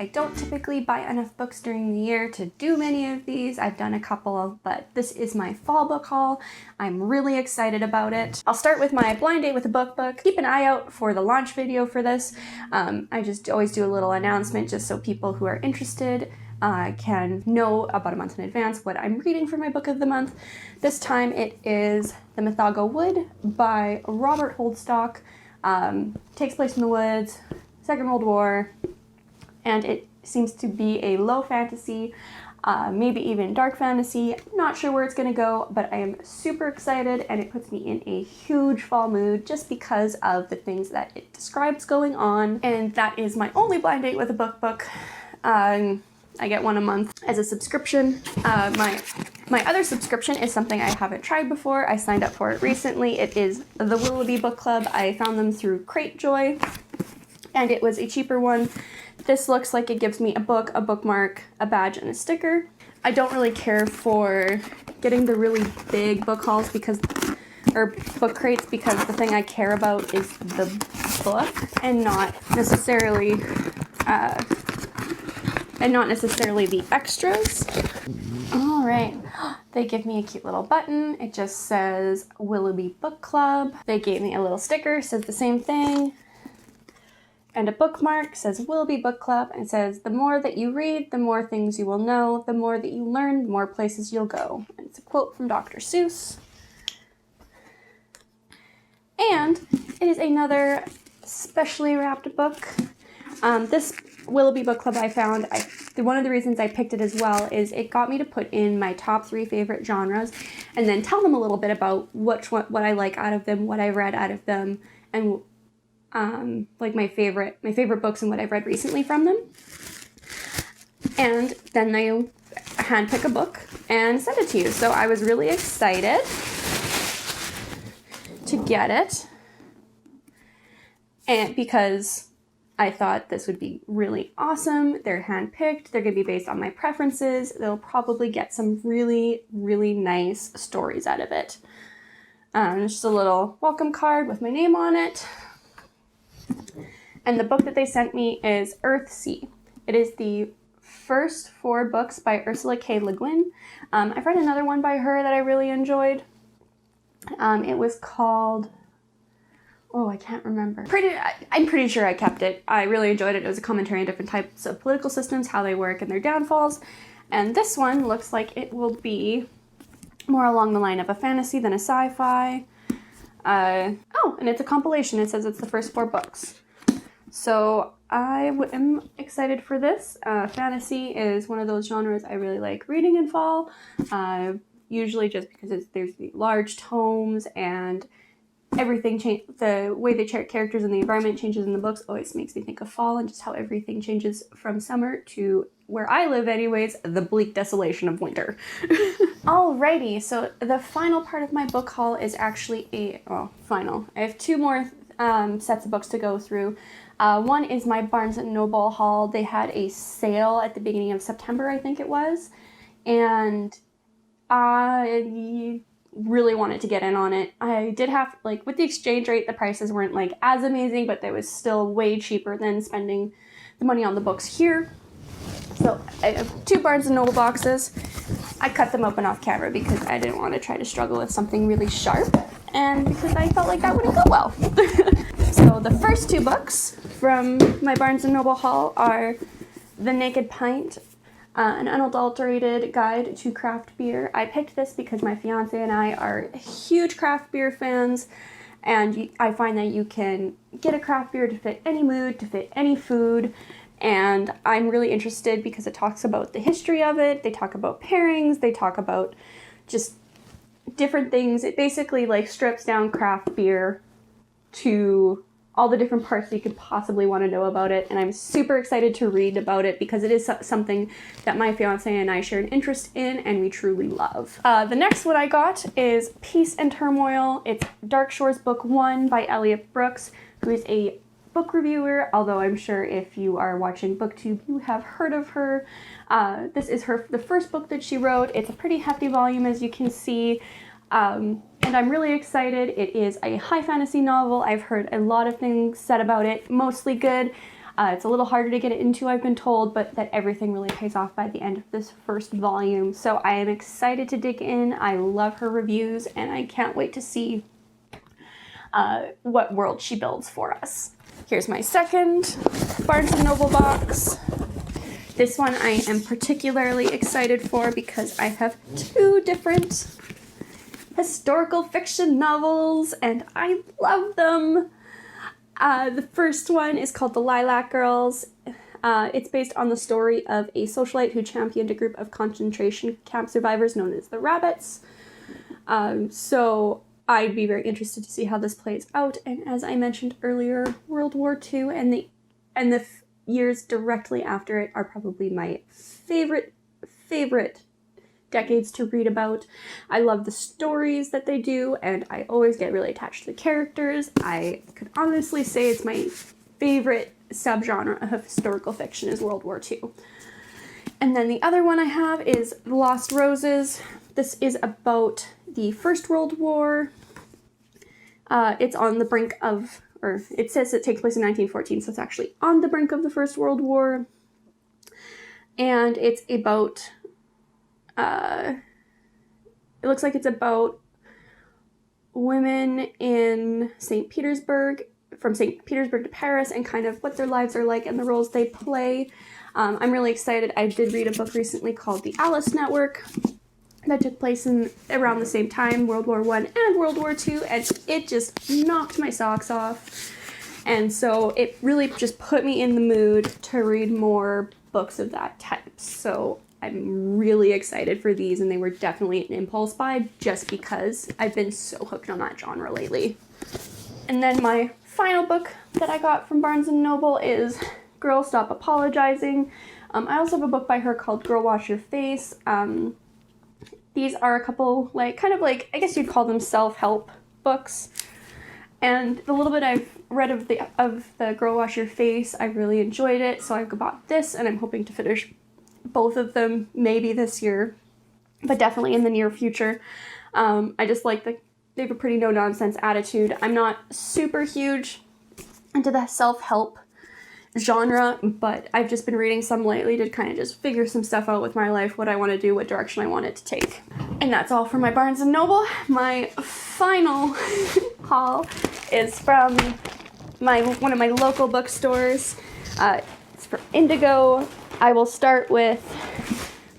I don't typically buy enough books during the year to do many of these. I've done a couple, but this is my fall book haul. I'm really excited about it. I'll start with my blind date with a book. Keep an eye out for the launch video for this. I just always do a little announcement just so people who are interested can know about a month in advance what I'm reading for my book of the month. This time it is The Mythago Wood by Robert Holdstock. Takes place in the woods, Second World War, and it seems to be a low fantasy, maybe even dark fantasy. I'm not sure where it's going to go, but I am super excited, and it puts me in a huge fall mood just because of the things that it describes going on. And that is my only blind date with a book. I get one a month as a subscription. My other subscription is something I haven't tried before. I signed up for it recently. It is the Willoughby Book Club. I found them through Cratejoy, and it was a cheaper one. This looks like it gives me a book, a bookmark, a badge, and a sticker. I don't really care for getting the really big book hauls or book crates, because the thing I care about is the book and not necessarily the extras. All right, they give me a cute little button. It just says Willoughby Book Club. They gave me a little sticker, says the same thing. And a bookmark, says Willoughby Book Club, and says, the more that you read, the more things you will know. The more that you learn, the more places you'll go. And it's a quote from Dr. Seuss. And it is another specially wrapped book. This Willoughby Book Club I found, one of the reasons I picked it as well is it got me to put in my top 3 favorite genres and then tell them a little bit about what I like out of them, what I read out of them, and like my favorite books and what I've read recently from them. And then they handpick a book and send it to you. So I was really excited to get it, and because I thought this would be really awesome. They're handpicked. They're going to be based on my preferences. They'll probably get some really, really nice stories out of it. Just a little welcome card with my name on it. And the book that they sent me is Earthsea. It is the first 4 books by Ursula K. Le Guin. I've read another one by her that I really enjoyed. It was called... Oh, I can't remember. I'm pretty sure I kept it. I really enjoyed it. It was a commentary on different types of political systems, how they work, and their downfalls. And this one looks like it will be more along the line of a fantasy than a sci-fi. Oh, and it's a compilation. It says it's the first 4 books. So I am excited for this. Fantasy is one of those genres I really like reading in fall. Usually just because there's the large tomes and everything the way the characters and the environment changes in the books always makes me think of fall, and just how everything changes from summer to, where I live anyways, the bleak desolation of winter. Alrighty, so the final part of my book haul is actually final. I have 2 more sets of books to go through. One is my Barnes & Noble haul. They had a sale at the beginning of September, I think it was, and I really wanted to get in on it. I did have, with the exchange rate, the prices weren't as amazing, but they was still way cheaper than spending the money on the books here. So I have 2 Barnes & Noble boxes. I cut them open off camera because I didn't want to try to struggle with something really sharp, and because I felt like that wouldn't go well. So the first 2 books from my Barnes & Noble haul are The Naked Pint, an unadulterated guide to craft beer. I picked this because my fiance and I are huge craft beer fans, and I find that you can get a craft beer to fit any mood, to fit any food, and I'm really interested because it talks about the history of it, they talk about pairings, they talk about just different things. It basically strips down craft beer to all the different parts that you could possibly want to know about it, and I'm super excited to read about it because it is something that my fiance and I share an interest in and we truly love. The next one I got is Peace and Turmoil. It's Dark Shores Book 1 by Elliot Brooks, who is a book reviewer, although I'm sure if you are watching BookTube, you have heard of her. This is the first book that she wrote. It's a pretty hefty volume, as you can see. And I'm really excited. It is a high fantasy novel. I've heard a lot of things said about it, mostly good. It's a little harder to get into, I've been told, but that everything really pays off by the end of this first volume. So I am excited to dig in. I love her reviews, and I can't wait to see what world she builds for us. Here's my second Barnes & Noble box. This one I am particularly excited for because I have 2 different historical fiction novels, and I love them. The first one is called The Lilac Girls. It's based on the story of a socialite who championed a group of concentration camp survivors known as the Rabbits. So I'd be very interested to see how this plays out. And as I mentioned earlier, World War II and the years directly after it are probably my favorite decades to read about. I love the stories that they do, and I always get really attached to the characters. I could honestly say it's my favorite subgenre of historical fiction is World War II. And then the other one I have is The Lost Roses. This is about the First World War. It's on the brink of, or it says it takes place in 1914, so it's actually on the brink of the First World War. And it's about it looks like it's about women in St. Petersburg, from St. Petersburg to Paris, and kind of what their lives are like and the roles they play. I'm really excited. I did read a book recently called The Alice Network that took place in around the same time, World War I and World War II, and it just knocked my socks off. And so it really just put me in the mood to read more books of that type. So I'm really excited for these, and they were definitely an impulse buy just because I've been so hooked on that genre lately. And then my final book that I got from Barnes & Noble is Girl Stop Apologizing. I also have a book by her called Girl Wash Your Face. These are a couple, kind of like, I guess you'd call them self-help books. And the little bit I've read of the Girl Wash Your Face, I really enjoyed it. So I bought this, and I'm hoping to finish both of them maybe this year, but definitely in the near future. I just like they have a pretty no-nonsense attitude. I'm not super huge into the self-help genre, but I've just been reading some lately to kind of just figure some stuff out with my life, what I want to do, what direction I want it to take. And that's all for my Barnes & Noble. My final haul is from one of my local bookstores. It's for Indigo. I will start with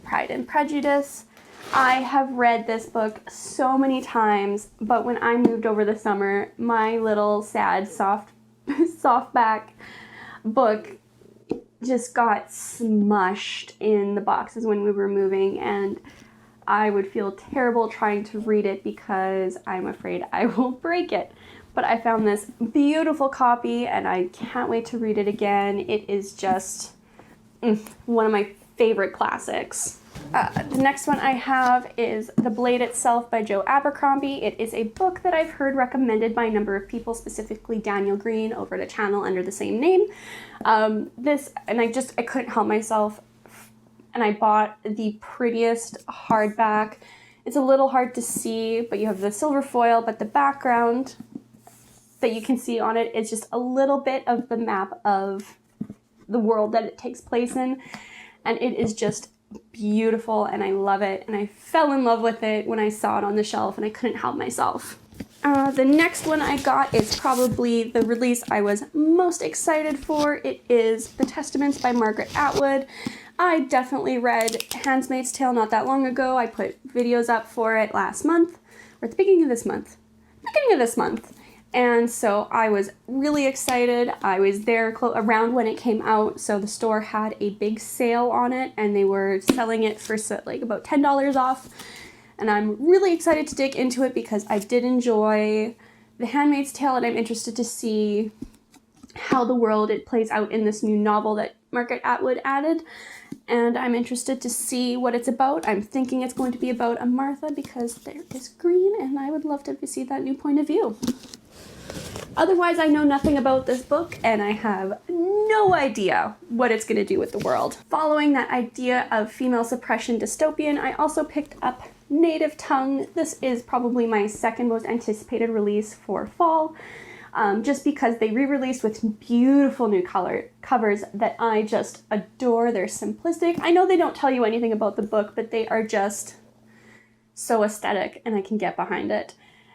Pride and Prejudice. I have read this book so many times, but when I moved over the summer, my little sad softback book just got smushed in the boxes when we were moving, and I would feel terrible trying to read it because I'm afraid I will break it. But I found this beautiful copy, and I can't wait to read it again. It is just one of my favorite classics. The next one I have is The Blade Itself by Joe Abercrombie. It is a book that I've heard recommended by a number of people, specifically Daniel Green over at a channel under the same name. I couldn't help myself, and I bought the prettiest hardback. It's a little hard to see, but you have the silver foil, but the background that you can see on it is just a little bit of the map of the world that it takes place in, and it is just beautiful, and I love it, and I fell in love with it when I saw it on the shelf, and I couldn't help myself. The next one I got is probably the release I was most excited for. It is The Testaments by Margaret Atwood. I definitely read Handmaid's Tale not that long ago. I put videos up for it last month, or at the beginning of this month. And so I was really excited. I was there around when it came out, so the store had a big sale on it, and they were selling it for about $10 off. And I'm really excited to dig into it because I did enjoy The Handmaid's Tale, and I'm interested to see how the world it plays out in this new novel that Margaret Atwood added. And I'm interested to see what it's about. I'm thinking it's going to be about a Martha because there is green, and I would love to see that new point of view. Otherwise, I know nothing about this book, and I have no idea what it's going to do with the world. Following that idea of female suppression dystopian, I also picked up Native Tongue. This is probably my second most anticipated release for fall. just because they re-released with beautiful new color covers that I just adore. They're simplistic. I know they don't tell you anything about the book, but they are just so aesthetic and I can get behind it.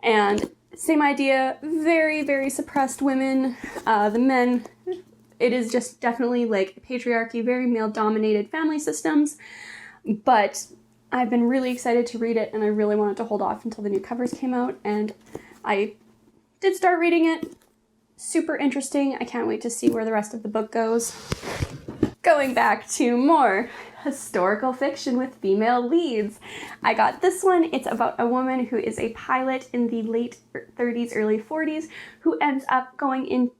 And same idea, very, very suppressed women. The men, it is just definitely like patriarchy, very male-dominated family systems. But I've been really excited to read it, and I really wanted to hold off until the new covers came out, and I did start reading it. Super interesting. I can't wait to see where the rest of the book goes. Going back to more historical fiction with female leads. I got this one. It's about a woman who is a pilot in the late 30s, early 40s, who ends up going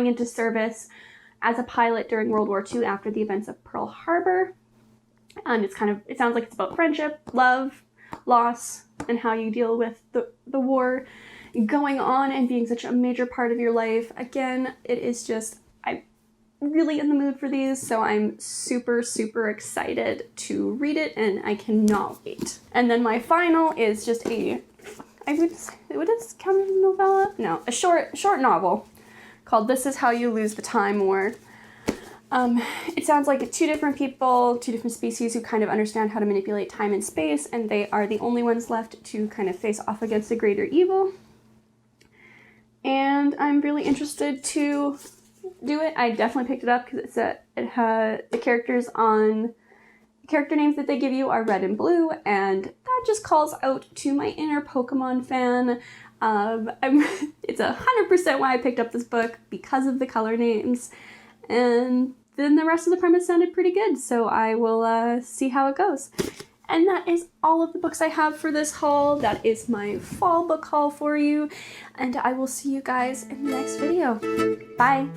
into service as a pilot during World War II after the events of Pearl Harbor. And it sounds like it's about friendship, love, loss, and how you deal with the war going on and being such a major part of your life. Again, it is just, I'm really in the mood for these, so I'm super, super excited to read it, and I cannot wait. And then my final is just would this count as a novella? No, a short novel called This Is How You Lose the Time War. It sounds like two different people, two different species who kind of understand how to manipulate time and space, and they are the only ones left to kind of face off against a greater evil. And I'm really interested to do it. I definitely picked it up because the character names that they give you are red and blue, and that just calls out to my inner Pokemon fan. It's 100% why I picked up this book, because of the color names, and then the rest of the premise sounded pretty good, so I will see how it goes. And that is all of the books I have for this haul. That is my fall book haul for you, and I will see you guys in the next video. Bye!